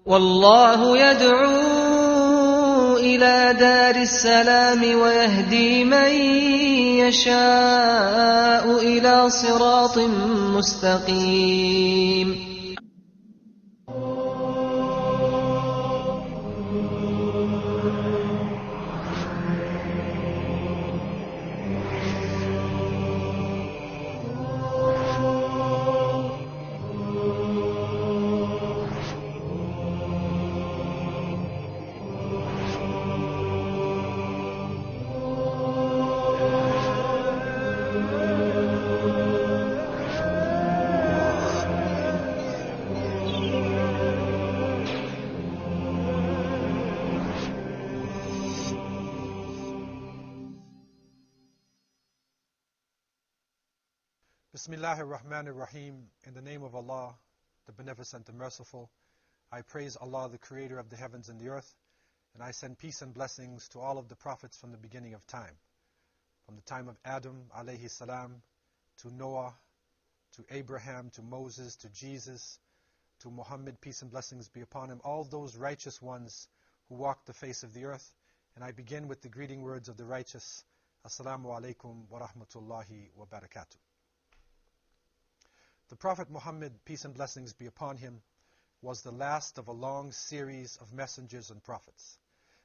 والله يدعو إلى دار السلام ويهدي من يشاء إلى صراط مستقيم. Bismillah ar-Rahman ar-Rahim. In the name of Allah, the Beneficent, the Merciful, I praise Allah, the Creator of the heavens and the earth, and I send peace and blessings to all of the prophets from the beginning of time. From the time of Adam, alayhi salam, to Noah, to Abraham, to Moses, to Jesus, to Muhammad, peace and blessings be upon him, all those righteous ones who walk the face of the earth. And I begin with the greeting words of the righteous. Assalamu alaikum wa rahmatullahi wa barakatuh. The Prophet Muhammad, peace and blessings be upon him, was the last of a long series of messengers and prophets.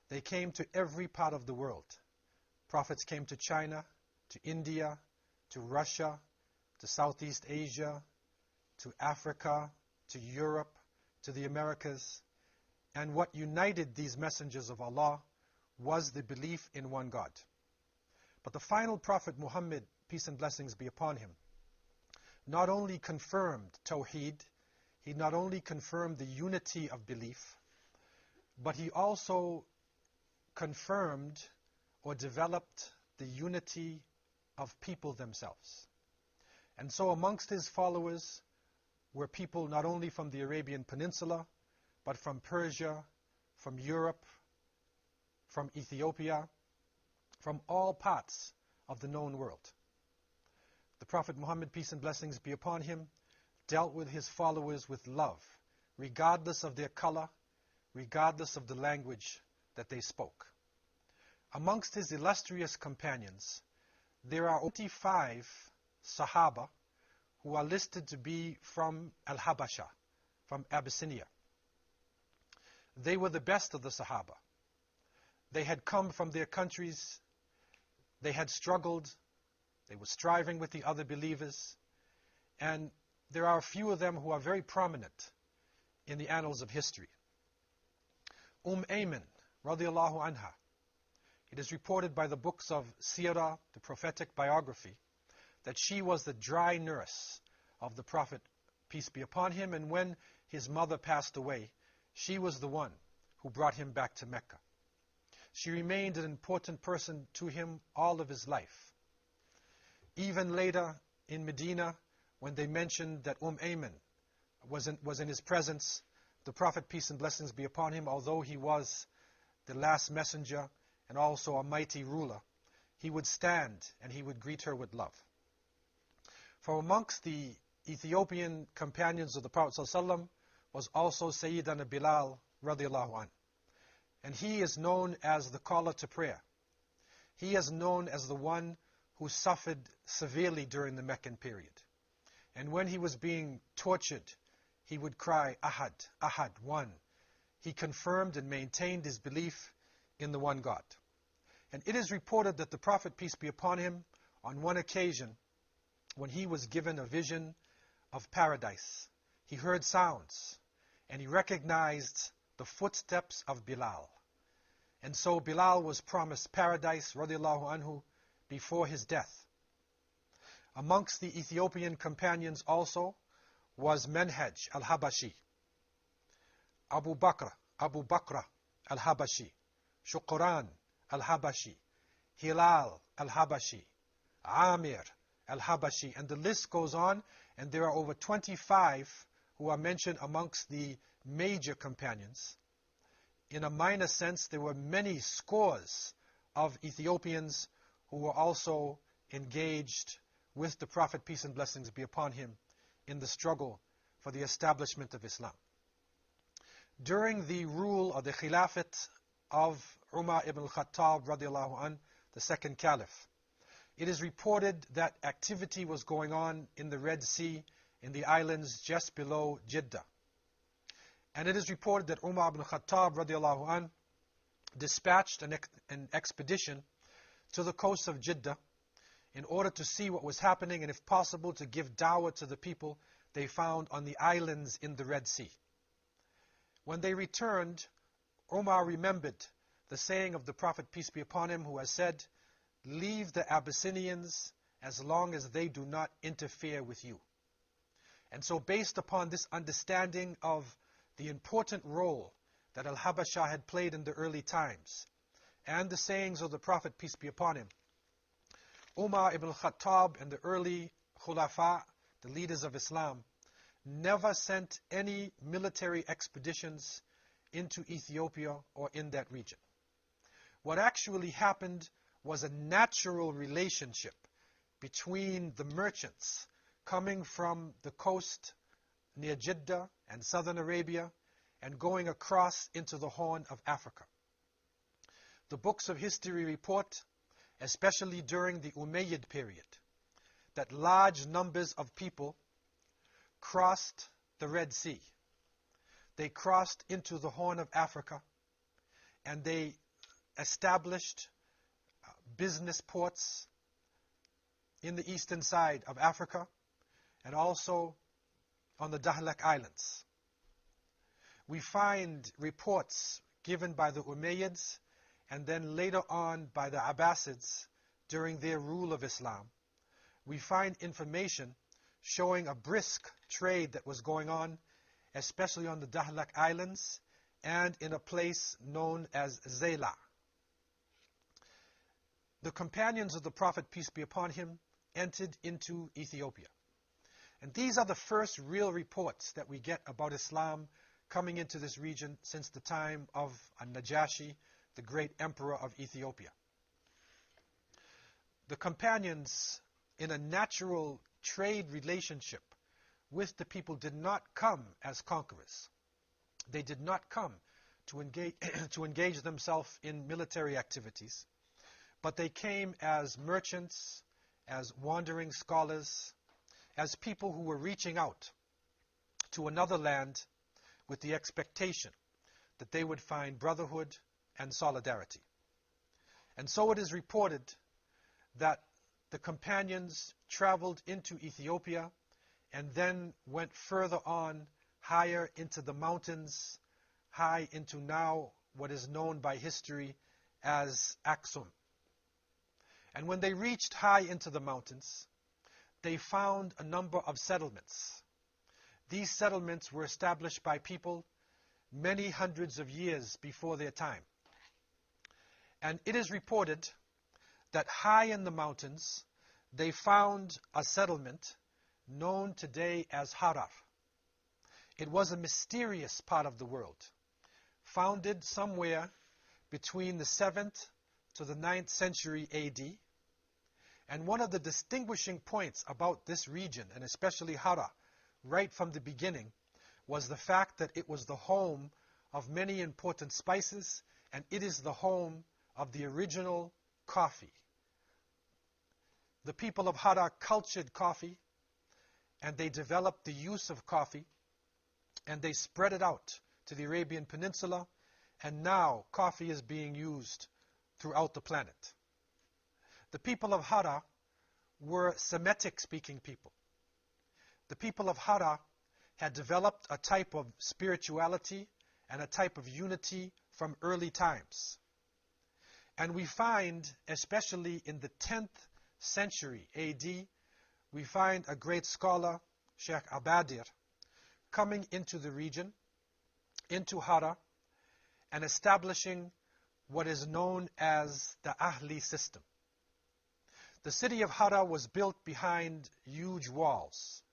They came to every part of the world. Prophets came to China, to India, to Russia, to Southeast Asia, to Africa, to Europe, to the Americas. And what united these messengers of Allah was the belief in one God. But the final Prophet Muhammad, peace and blessings be upon him, not only confirmed Tawheed, he not only confirmed the unity of belief, but he also confirmed or developed the unity of people themselves. And so amongst his followers were people not only from the Arabian Peninsula, but from Persia, from Europe, from Ethiopia, from all parts of the known world. The Prophet Muhammad, peace and blessings be upon him, dealt with his followers with love, regardless of their color, regardless of the language that they spoke. Amongst his illustrious companions, there are 25 Sahaba who are listed to be from Al-Habasha, from Abyssinia. They were the best of the Sahaba. They had come from their countries, they had struggled, they were striving with the other believers, and there are a few of them who are very prominent in the annals of history. Ayman, radiallahu anha, it is reported by the books of Sirah, the prophetic biography, that she was the dry nurse of the Prophet, peace be upon him, and when his mother passed away, she was the one who brought him back to Mecca. She remained an important person to him all of his life. Even later in Medina, when they mentioned that Ayman was in his presence, the Prophet, peace and blessings be upon him, although he was the last messenger and also a mighty ruler, he would stand and he would greet her with love. From amongst the Ethiopian companions of the Prophet ﷺ was also Sayyidina Bilal radiallahu anh. And he is known as the caller to prayer. He is known as the one who suffered severely during the Meccan period. And when he was being tortured, he would cry, Ahad, Ahad, one. He confirmed and maintained his belief in the one God. And it is reported that the Prophet, peace be upon him, on one occasion, when he was given a vision of paradise, he heard sounds, and he recognized the footsteps of Bilal. And so Bilal was promised paradise, radiallahu anhu, before his death. Amongst the Ethiopian companions also was Manhaj al-Habashi, Abu Bakr al-Habashi, Shukran al-Habashi, Hilal al-Habashi, Amir al-Habashi, and the list goes on, and there are over 25 who are mentioned amongst the major companions. In a minor sense, there were many scores of Ethiopians who were also engaged with the Prophet, peace and blessings be upon him, in the struggle for the establishment of Islam. during the rule of the Khilafat of Umar ibn al-Khattab radiallahu anh, the second caliph. It is reported that activity was going on in the Red Sea, in the islands just below Jeddah. And it is reported that Umar ibn al-Khattab radiallahu anh dispatched an expedition to the coast of Jeddah in order to see what was happening and, if possible, to give dawah to the people they found on the islands in the Red Sea. When they returned, Umar remembered the saying of the Prophet, peace be upon him, who has said, "Leave the Abyssinians as long as they do not interfere with you." And so, based upon this understanding of the important role that Al-Habasha had played in the early times, and the sayings of the Prophet, peace be upon him, Umar ibn al-Khattab and the early Khulafa, the leaders of Islam, never sent any military expeditions into Ethiopia or in that region. What actually happened was a natural relationship between the merchants coming from the coast near Jeddah and southern Arabia and going across into the Horn of Africa. The books of history report, especially during the Umayyad period, that large numbers of people crossed the Red Sea. They crossed into the Horn of Africa, and they established business ports in the eastern side of Africa and also on the Dahlak Islands. We find reports given by the Umayyads and then later on by the Abbasids during their rule of Islam. We find information showing a brisk trade that was going on, especially on the Dahlak Islands and in a place known as Zayla. The companions of the Prophet, peace be upon him, entered into Ethiopia. And these are the first real reports that we get about Islam coming into this region since the time of An-Najashi, the great emperor of Ethiopia. The companions, in a natural trade relationship with the people, did not come as conquerors. They did not come to engage themselves in military activities, but they came as merchants, as wandering scholars, as people who were reaching out to another land with the expectation that they would find brotherhood and solidarity. And so it is reported that the companions traveled into Ethiopia and then went further on, higher into the mountains, high into now what is known by history as Aksum. And when they reached high into the mountains, they found a number of settlements. These settlements were established by people many hundreds of years before their time. And it is reported that high in the mountains, they found a settlement known today as Harar. It was a mysterious part of the world, founded somewhere between the 7th to the 9th century AD. And one of the distinguishing points about this region, and especially Harar, right from the beginning, was the fact that it was the home of many important spices, and it is the home of the original coffee. The people of Harar cultured coffee, and they developed the use of coffee, and they spread it out to the Arabian Peninsula, and now coffee is being used throughout the planet. The people of Harar were Semitic-speaking people. The people of Harar had developed a type of spirituality and a type of unity from early times. And we find, especially in the 10th century AD, we find a great scholar, Sheikh Abadir, coming into the region, into Harar, and establishing what is known as the Ahli system. The city of Harar was built behind huge walls,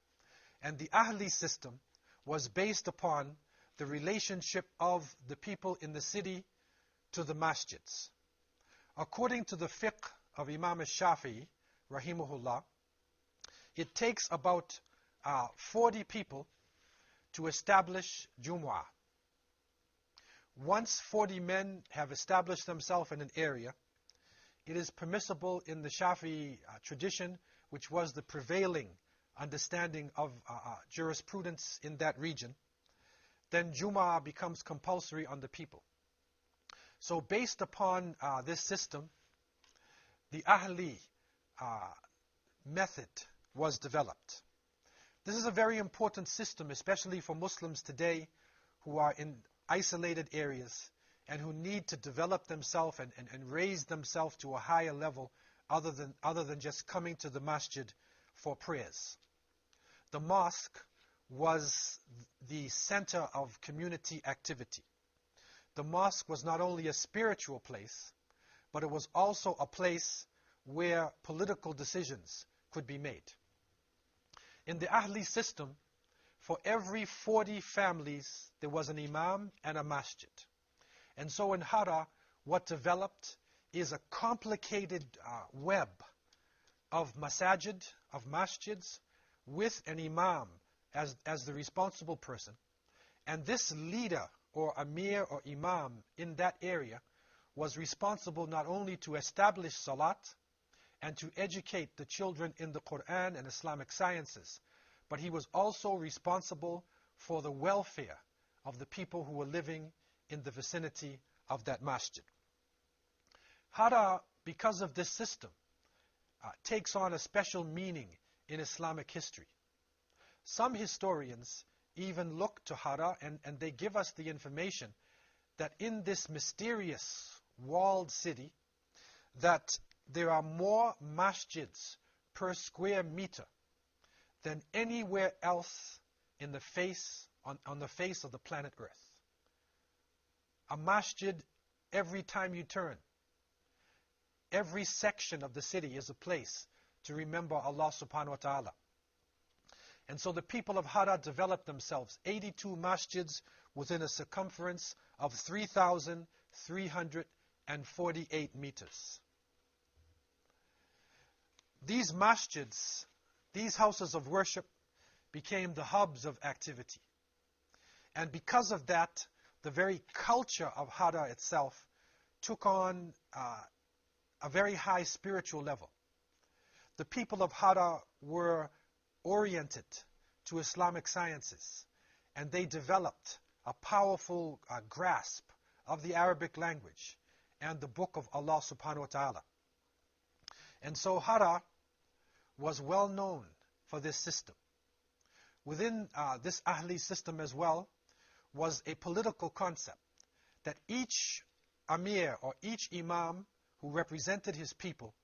and the Ahli system was based upon the relationship of the people in the city to the masjids. According to the fiqh of Imam al-Shafi'i, rahimahullah, it takes about 40 people to establish Jumu'ah. once 40 men have established themselves in an area, it is permissible in the Shafi'i tradition, which was the prevailing understanding of jurisprudence in that region, then Jum'ah becomes compulsory on the people. So based upon this system, the Ahli method was developed. This is a very important system, especially for Muslims today who are in isolated areas and who need to develop themselves and raise themselves to a higher level other than just coming to the masjid for prayers. The mosque was the center of community activity. The mosque was not only a spiritual place, but it was also a place where political decisions could be made. In the Ahli system, for every 40 families, there was an imam and a masjid. And so in Hara, what developed is a complicated web of masajid, of masjids, with an imam as the responsible person. And this leader or amir or imam in that area was responsible not only to establish salat and to educate the children in the Quran and Islamic sciences, but he was also responsible for the welfare of the people who were living in the vicinity of that masjid. Hara, because of this system, takes on a special meaning in Islamic history. Some historians even look to Hara and they give us the information that in this mysterious walled city, that there are more masjids per square meter than anywhere else in the face, on the face of the planet Earth. A masjid every time you turn. Every section of the city is a place to remember Allah subhanahu wa ta'ala. And so the people of Hara developed themselves 82 masjids within a circumference of 3,348 meters. These masjids, these houses of worship, became the hubs of activity. And because of that, the very culture of Hara itself took on a very high spiritual level. The people of Hara were oriented to Islamic sciences, and they developed a powerful grasp of the Arabic language and the book of Allah subhanahu wa ta'ala. And so Hara was well known for this system. Within this Ahli system as well was a political concept that each Amir or each Imam who represented his people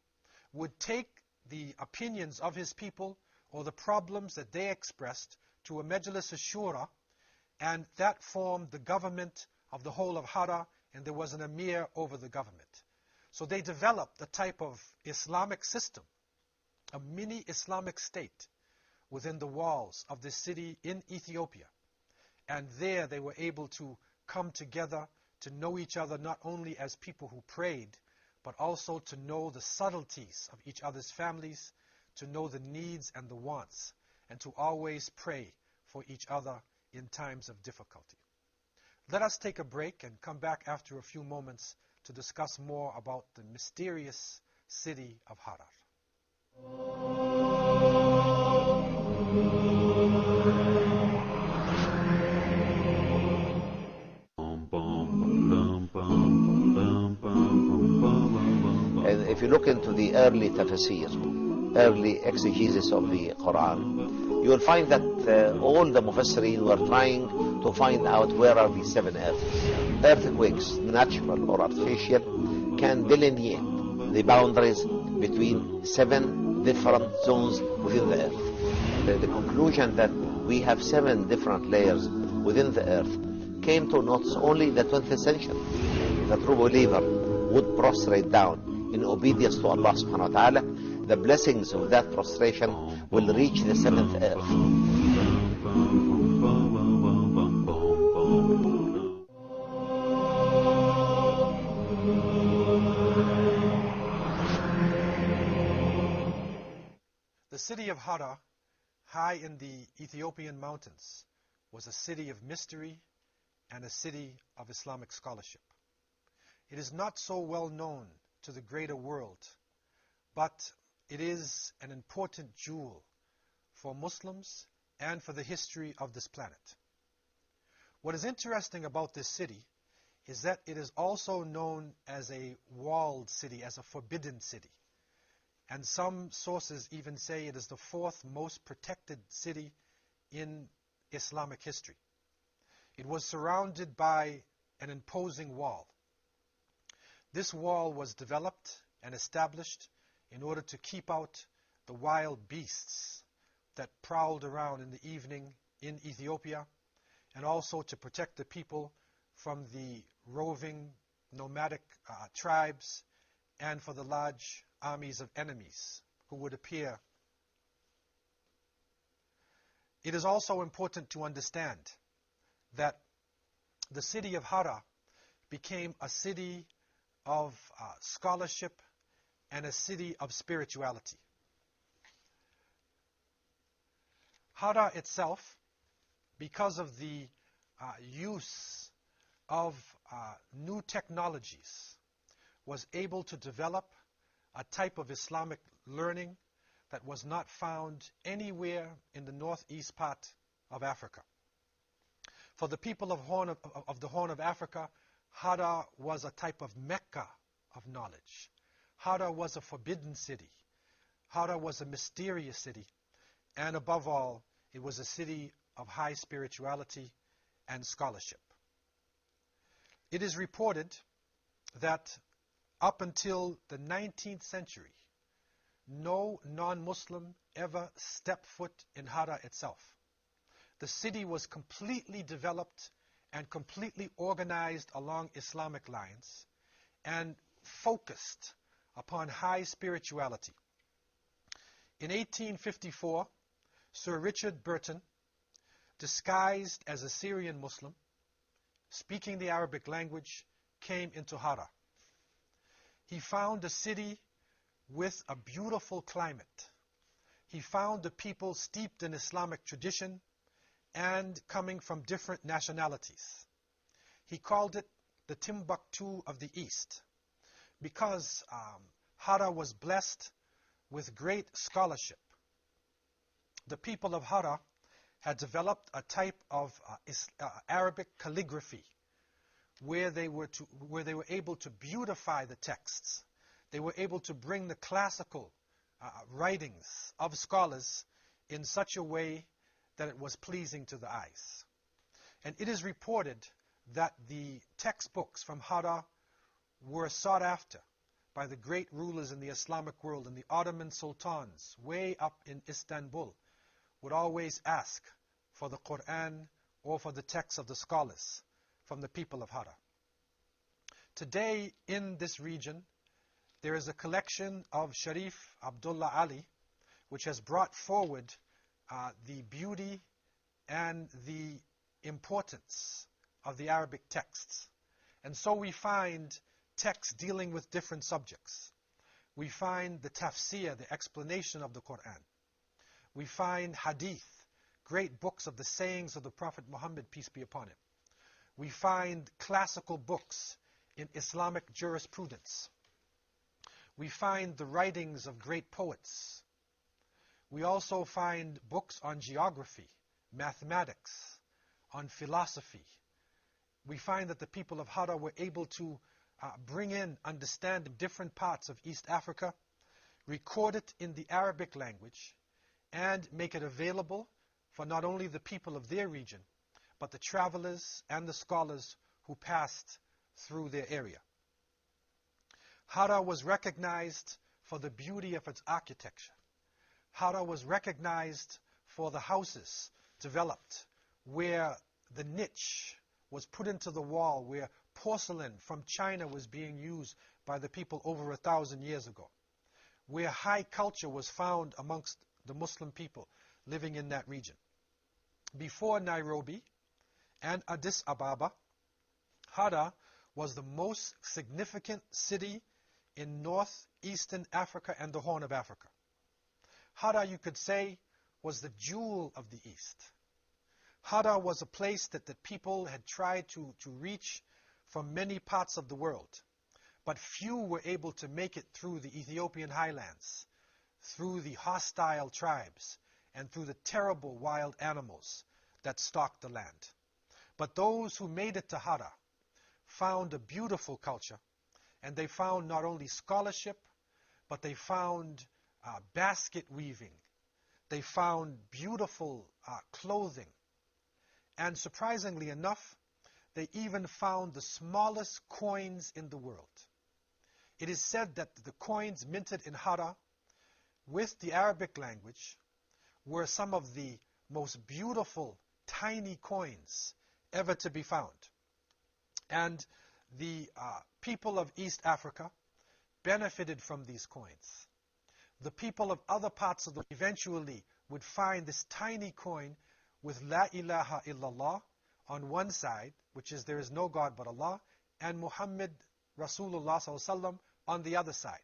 would take the opinions of his people or the problems that they expressed to a Majlis al-Shura, and that formed the government of the whole of Hara, and there was an Amir over the government. So they developed a type of Islamic system, a mini Islamic state within the walls of this city in Ethiopia. And there they were able to come together to know each other not only as people who prayed, but also to know the subtleties of each other's families, to know the needs and the wants, and to always pray for each other in times of difficulty. Let us take a break and come back after a few moments to discuss more about the mysterious city of Harar. And if you look into the early tafsir, early exegesis of the Quran, you will find that all the Mufassirin were trying to find out where are the seven earths. Earthquakes, natural or artificial, can delineate the boundaries between seven different zones within the earth. The conclusion that we have seven different layers within the earth came to not only the 20th century. The true believer would prostrate down in obedience to Allah subhanahu wa ta'ala. The blessings of that prostration will reach the seventh earth. The city of Hara, high in the Ethiopian mountains, was a city of mystery and a city of Islamic scholarship. It is not so well known to the greater world, but it is an important jewel for Muslims and for the history of this planet. What is interesting about this city is that it is also known as a walled city, as a forbidden city. And some sources even say it is the fourth most protected city in Islamic history. It was surrounded by an imposing wall. This wall was developed and established in order to keep out the wild beasts that prowled around in the evening in Ethiopia, and also to protect the people from the roving nomadic tribes and for the large armies of enemies who would appear. It is also important to understand that the city of Hara became a city of scholarship and a city of spirituality. Hara itself, because of the use of new technologies, was able to develop a type of Islamic learning that was not found anywhere in the northeast part of Africa. For the people of the Horn of Africa, Hara was a type of Mecca of knowledge. Hara was a forbidden city. Hara was a mysterious city. And above all, it was a city of high spirituality and scholarship. It is reported that up until the 19th century, no non-Muslim ever stepped foot in Hara itself. The city was completely developed and completely organized along Islamic lines and focused upon high spirituality. In 1854, Sir Richard Burton, disguised as a Syrian Muslim, speaking the Arabic language, came into Hara. He found a city with a beautiful climate. He found the people steeped in Islamic tradition and coming from different nationalities. He called it the Timbuktu of the East because Hara was blessed with great scholarship. The people of Hara had developed a type of Arabic calligraphy where they were able to beautify the texts. They were able to bring the classical writings of scholars in such a way that it was pleasing to the eyes. And it is reported that the textbooks from Hara were sought after by the great rulers in the Islamic world, and the Ottoman sultans way up in Istanbul would always ask for the Quran or for the texts of the scholars from the people of Hara. Today in this region, there is a collection of Sharif Abdullah Ali, which has brought forward the beauty and the importance of the Arabic texts. And so we find texts dealing with different subjects. We find the tafsir, the explanation of the Quran. We find hadith, great books of the sayings of the Prophet Muhammad, peace be upon him. We find classical books in Islamic jurisprudence. We find the writings of great poets. We also find books on geography, mathematics, on philosophy. We find that the people of Hara were able to bring in understanding different parts of East Africa, record it in the Arabic language, and make it available for not only the people of their region, but the travelers and the scholars who passed through their area. Hara was recognized for the beauty of its architecture. Hara was recognized for the houses developed where the niche was put into the wall, where porcelain from China was being used by the people over 1,000 years ago, where high culture was found amongst the Muslim people living in that region. Before Nairobi and Addis Ababa, Hara was the most significant city in northeastern Africa and the Horn of Africa. Hara, you could say, was the jewel of the East. Hara was a place that people had tried to reach from many parts of the world, but few were able to make it through the Ethiopian highlands, through the hostile tribes, and through the terrible wild animals that stalked the land. But those who made it to Hara found a beautiful culture, and they found not only scholarship, but they found basket weaving. They found beautiful clothing. And surprisingly enough, they even found the smallest coins in the world. It is said that the coins minted in Hara with the Arabic language were some of the most beautiful tiny coins ever to be found. And the people of East Africa benefited from these coins. The people of other parts of the world eventually would find this tiny coin with La ilaha illallah on one side, which is there is no God but Allah, and Muhammad Rasulullah sallallahu on the other side,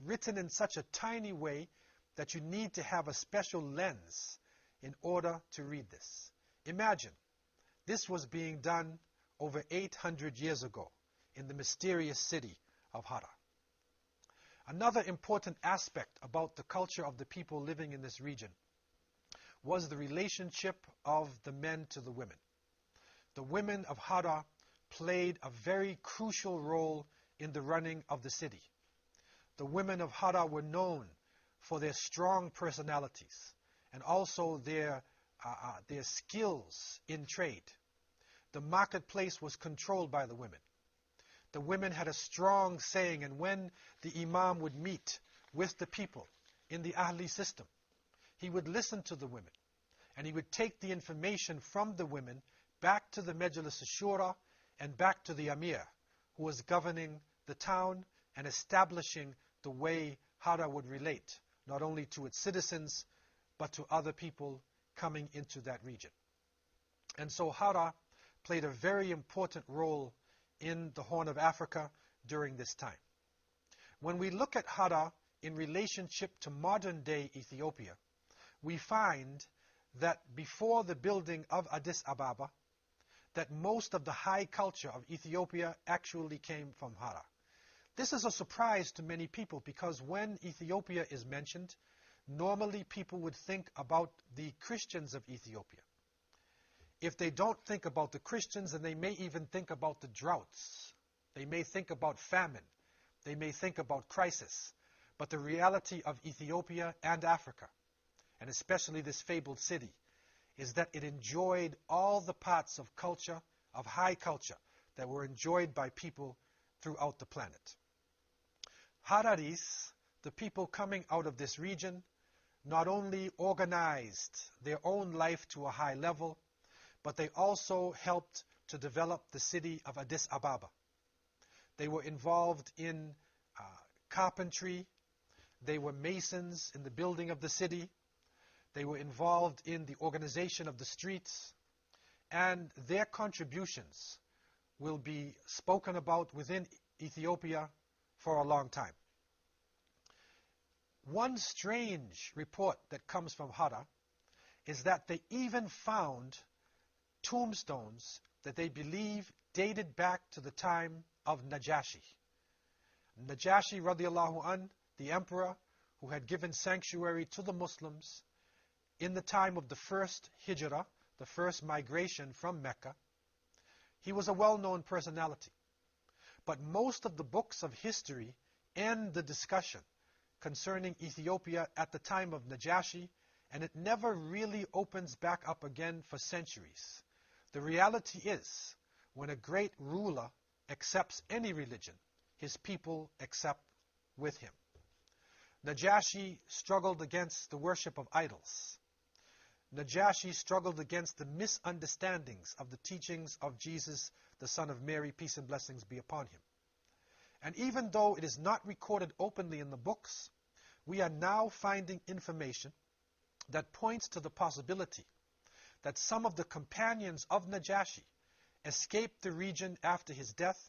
written in such a tiny way that you need to have a special lens in order to read this. Imagine, this was being done over 800 years ago in the mysterious city of Hara. Another important aspect about the culture of the people living in this region was the relationship of the men to the women. The women of Hara played a very crucial role in the running of the city. The women of Hara were known for their strong personalities and also their skills in trade. The marketplace was controlled by the women. The women had a strong saying, and when the Imam would meet with the people in the Ahli system, he would listen to the women, and he would take the information from the women back to the Majlis al-Shura and back to the Amir, who was governing the town and establishing the way Hara would relate, not only to its citizens, but to other people coming into that region. And so Hara played a very important role in the Horn of Africa during this time. When we look at Hara in relationship to modern-day Ethiopia, we find that before the building of Addis Ababa, that most of the high culture of Ethiopia actually came from Hara. This is a surprise to many people because when Ethiopia is mentioned, normally people would think about the Christians of Ethiopia. If they don't think about the Christians, then they may even think about the droughts. They may think about famine. They may think about crisis. But the reality of Ethiopia and Africa, and especially this fabled city, is that it enjoyed all the parts of culture, of high culture, that were enjoyed by people throughout the planet. Hararis, the people coming out of this region, not only organized their own life to a high level, but they also helped to develop the city of Addis Ababa. They were involved in carpentry. They were masons in the building of the city. They were involved in the organization of the streets. And their contributions will be spoken about within Ethiopia for a long time. One strange report that comes from Hara is that they even found tombstones that they believe dated back to the time of Najashi. Najashi radiallahu an, the emperor who had given sanctuary to the Muslims in the time of the first hijrah, the first migration from Mecca. He was a well-known personality. But most of the books of history end the discussion concerning Ethiopia at the time of Najashi, and it never really opens back up again for centuries. The reality is, when a great ruler accepts any religion, his people accept with him. Najashi struggled against the worship of idols. Najashi struggled against the misunderstandings of the teachings of Jesus, the son of Mary, peace and blessings be upon him. And even though it is not recorded openly in the books, we are now finding information that points to the possibility that some of the companions of Najashi escaped the region after his death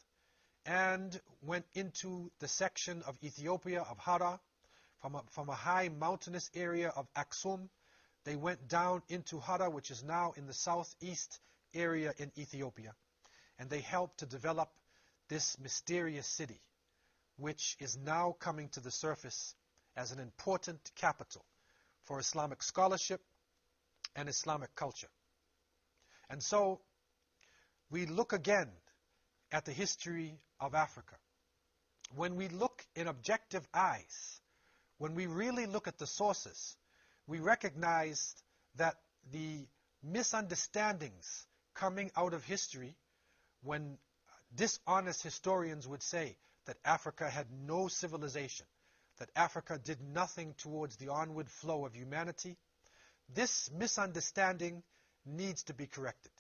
and went into the section of Ethiopia of Hara from a high mountainous area of Aksum They went down into Hara, which is now in the southeast area in Ethiopia, and they helped to develop this mysterious city, which is now coming to the surface as an important capital for Islamic scholarship and Islamic culture. And so we look again at the history of Africa. When we look in objective eyes, when we really look at the sources, we recognize that the misunderstandings coming out of history, when dishonest historians would say that Africa had no civilization, that Africa did nothing towards the onward flow of humanity, this misunderstanding needs to be corrected.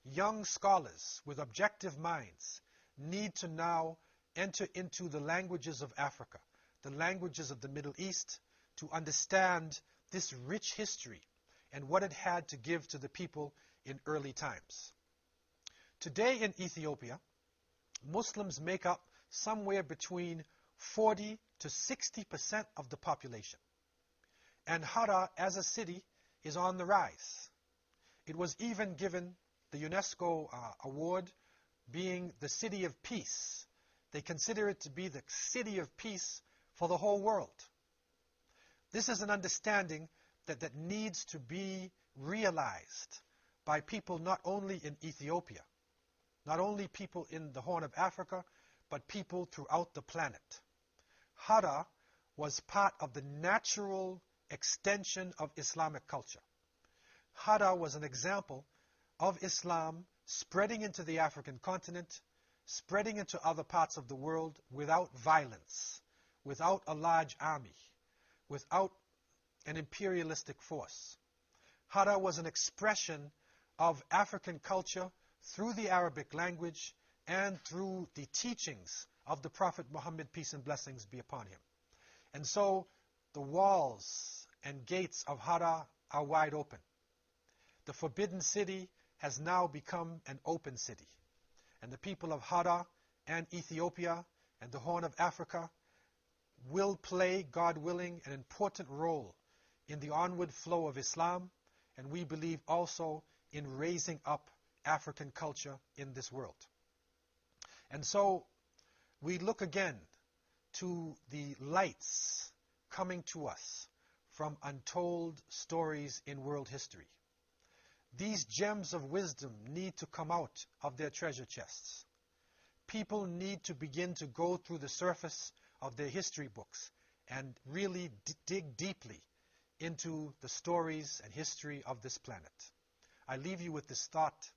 Young scholars with objective minds need to now enter into the languages of Africa, the languages of the Middle East, to understand this rich history and what it had to give to the people in early times. Today in Ethiopia, Muslims make up somewhere between 40 to 60% of the population. And Hara as a city is on the rise. It was even given the UNESCO award, being the city of peace. They consider it to be the city of peace for the whole world. This is an understanding that needs to be realized by people not only in Ethiopia, not only people in the Horn of Africa, but people throughout the planet. Hara was part of the natural extension of Islamic culture. Hara was an example of Islam spreading into the African continent, spreading into other parts of the world without violence, without a large army, without an imperialistic force. Hara was an expression of African culture through the Arabic language and through the teachings of the Prophet Muhammad, peace and blessings be upon him. And so the walls and gates of Hara are wide open. The forbidden city has now become an open city. And the people of Hara and Ethiopia and the Horn of Africa will play, God willing, an important role in the onward flow of Islam, and we believe also in raising up African culture in this world. And so we look again to the lights coming to us from untold stories in world history. These gems of wisdom need to come out of their treasure chests. People need to begin to go through the surface of their history books and really dig deeply into the stories and history of this planet. I leave you with this thought,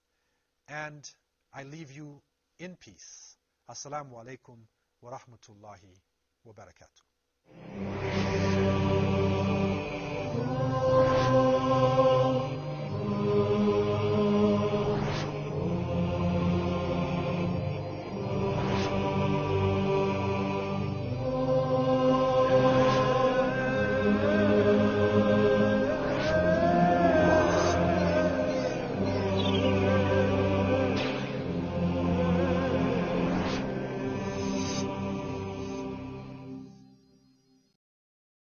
and I leave you in peace. Assalamu alaikum wa rahmatullahi wa barakatuh.